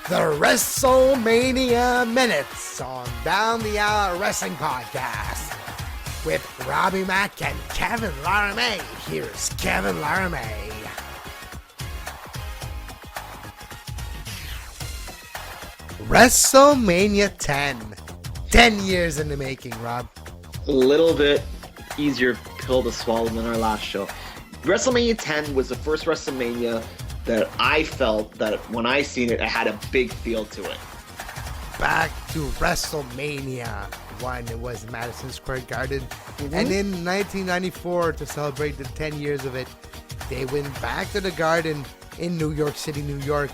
the WrestleMania Minutes on Down the Aisle Wrestling Podcast with Robbie Mack and Kevin Laramie. Here's Kevin Laramie. WrestleMania 10. 10 years in the making, Rob. A little bit easier pill to swallow than our last show. WrestleMania 10 was the first WrestleMania that I felt that when I seen it, it had a big feel to it. Back to WrestleMania 1. It was Madison Square Garden. And in 1994, to celebrate the 10 years of it, they went back to the Garden in New York City, New York.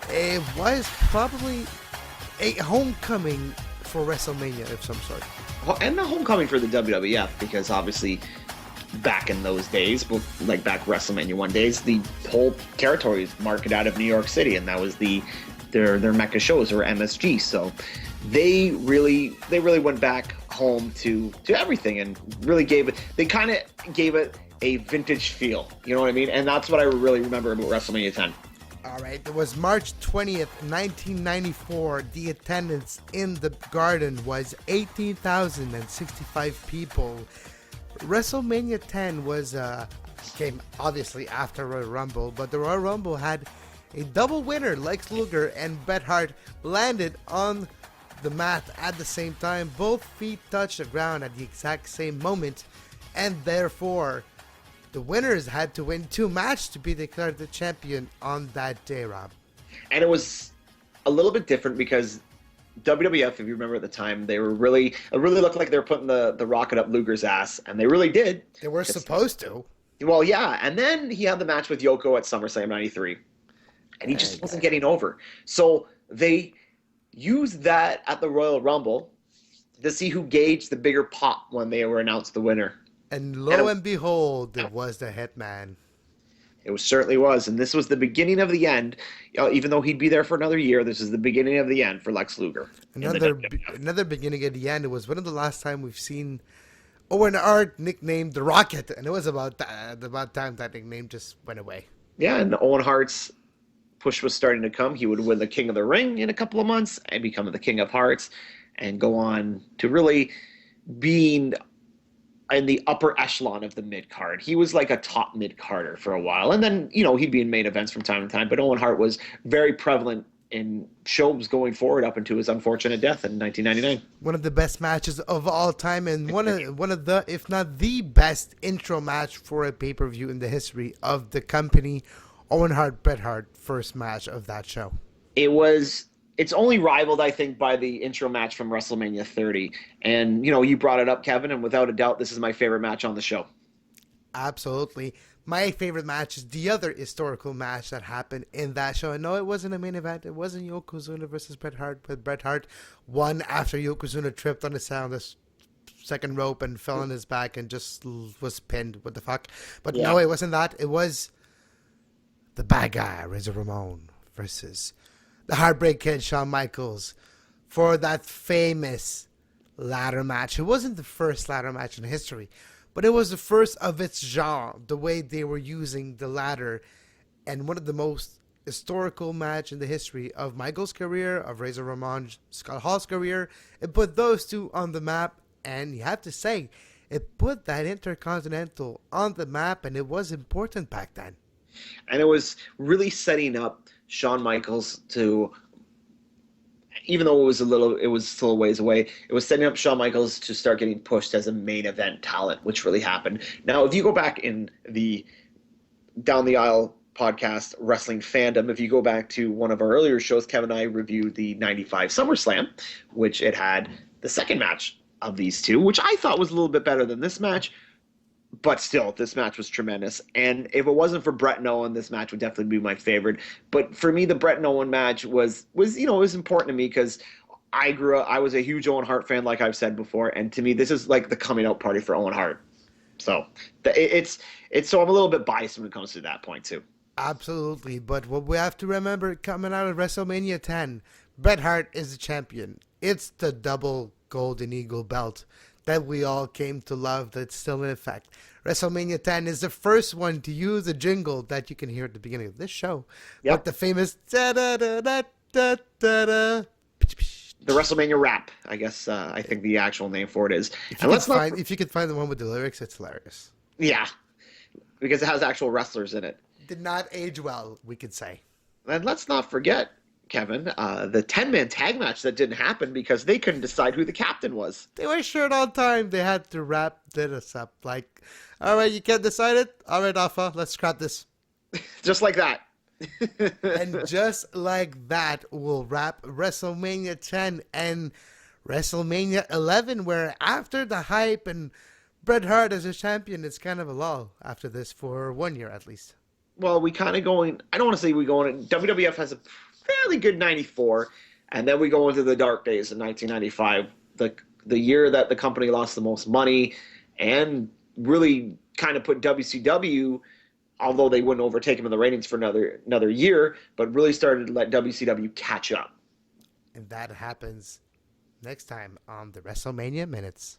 It was probably a homecoming for WrestleMania of some sort. And a homecoming for the WWF, because obviously back in those days, like back WrestleMania 1 days, the whole territory was marketed out of New York City, and that was their Mecca shows, or MSG. So they really went back home to everything, and really gave it a vintage feel. You know what I mean? And that's what I really remember about WrestleMania 10. All right, it was March 20th, 1994. The attendance in the Garden was 18,065 people. WrestleMania 10 came obviously after Royal Rumble, but the Royal Rumble had a double winner. Lex Luger and Bret Hart landed on the mat at the same time. Both feet touched the ground at the exact same moment, and therefore the winners had to win 2 matches to be declared the champion on that day, Rob. And it was a little bit different because WWF, if you remember at the time, it really looked like they were putting the rocket up Luger's ass, and they really did. They were supposed to. Well, yeah, and then he had the match with Yoko at SummerSlam 93, and he just wasn't getting over. So they used that at the Royal Rumble to see who gauged the bigger pop when they were announced the winner. And lo and behold, it was the Hitman. It certainly was, and this was the beginning of the end. Even though he'd be there for another year, this is the beginning of the end for Lex Luger. Another beginning of the end. It was one of the last time we've seen Owen Hart nicknamed the Rocket, and it was about time that nickname just went away. Yeah, and Owen Hart's push was starting to come. He would win the King of the Ring in a couple of months and become the King of Hearts, and go on to really being in the upper echelon of the mid-card. He was like a top mid-carder for a while. And then, he'd be in main events from time to time. But Owen Hart was very prevalent in shows going forward up into his unfortunate death in 1999. One of the best matches of all time, and one of the, if not the best intro match for a pay-per-view in the history of the company. Owen Hart, Bret Hart, first match of that show. It's only rivaled, I think, by the intro match from WrestleMania 30. And, you brought it up, Kevin, and without a doubt, this is my favorite match on the show. Absolutely. My favorite match is the other historical match that happened in that show. And no, it wasn't a main event. It wasn't Yokozuna versus Bret Hart, but Bret Hart won after Yokozuna tripped on the second rope and fell on his back and just was pinned. What the fuck? But no, it wasn't that. It was the bad guy, Razor Ramon, versus the Heartbreak Kid, Shawn Michaels, for that famous ladder match. It wasn't the first ladder match in history, but it was the first of its genre, the way they were using the ladder, and one of the most historical match in the history of Michaels' career, of Razor Ramon, Scott Hall's career. It put those two on the map, and you have to say, it put that Intercontinental on the map, and it was important back then. And it was really setting up Shawn Michaels to, even though it was still a ways away, it was setting up Shawn Michaels to start getting pushed as a main event talent, which really happened. Now, if you go back in the Down the Aisle podcast, Wrestling Fandom, if you go back to one of our earlier shows, Kevin and I reviewed the 95 SummerSlam, which it had the second match of these two, which I thought was a little bit better than this match. But still, this match was tremendous. And if it wasn't for Bret and Owen, this match would definitely be my favorite. But for me, the Bret and Owen match was it was important to me because I was a huge Owen Hart fan, like I've said before. And to me, this is like the coming out party for Owen Hart. So so I'm a little bit biased when it comes to that point too. Absolutely. But what we have to remember coming out of WrestleMania 10, Bret Hart is the champion. It's the double Golden Eagle belt that we all came to love, that's still in effect. WrestleMania 10 is the first one to use a jingle that you can hear at the beginning of this show. Yep. But the famous da-da-da-da, Da, da, da. The WrestleMania rap, I guess. I think the actual name for it is. If you And could let's not, find, if you could find the one with the lyrics, it's hilarious. yeah, because it has actual wrestlers in it. Did not age well, we could say. And let's not forget, Kevin, the 10-man tag match that didn't happen because they couldn't decide who the captain was. They were short on time. They had to wrap this up. Like, all right, you can't decide it. All right, Alpha, let's scrap this. Just like that. And just like that, we'll wrap WrestleMania 10 and WrestleMania 11, where after the hype and Bret Hart as a champion, it's kind of a lull after this for 1 year at least. Well, we kind of going, I don't want to say we going, WWF has a fairly good 94, and then we go into the dark days of 1995, the year that the company lost the most money and really kind of put WCW, although they wouldn't overtake them in the ratings for another year, but really started to let WCW catch up. And that happens next time on the WrestleMania Minutes.